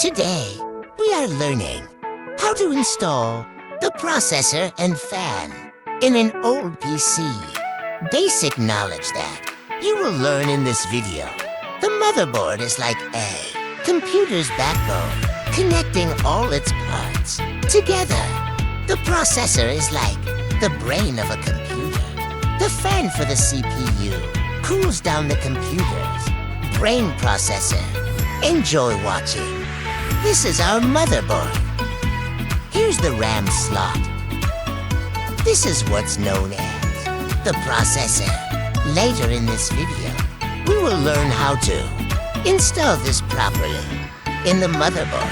Today, we are learning how to install the processor and fan in an old PC. Basic knowledge that you will learn in this video. The motherboard is like a computer's backbone, connecting all its parts together. The processor is like the brain of a computer. The fan for the CPU cools down the computer's brain processor. Enjoy watching. This is our motherboard. Here's the RAM slot. This is what's known as the processor. Later in this video, we will learn how to install this properly in the motherboard.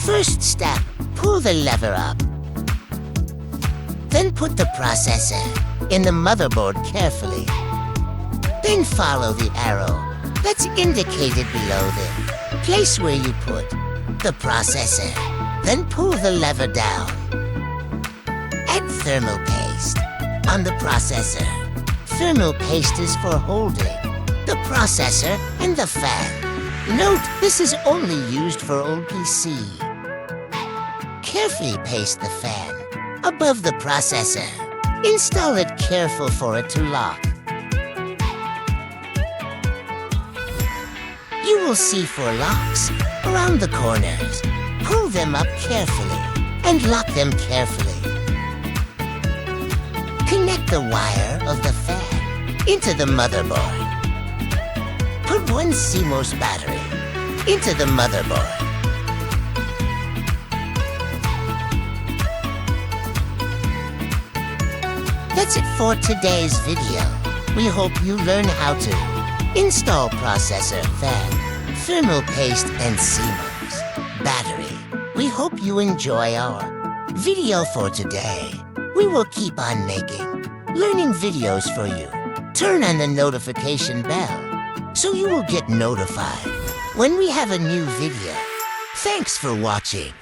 First step, pull the lever up. Then put the processor in the motherboard carefully. Then follow the arrow that's indicated below the place where you put the processor. Then pull the lever down. Add thermal paste on the processor. Thermal paste is for holding the processor and the fan. Note, this is only used for old PC. Carefully paste the fan above the processor. Install it careful for it to lock. You will see 4 locks around the corners. Pull them up carefully and lock them carefully. Connect the wire of the fan into the motherboard. Put one CMOS battery into the motherboard. That's it for today's video. We hope you learn how to install processor, fan, thermal paste, and CMOS battery. We hope you enjoy our video for today. We will keep on making learning videos for you. Turn on the notification bell so you will get notified when we have a new video. Thanks for watching.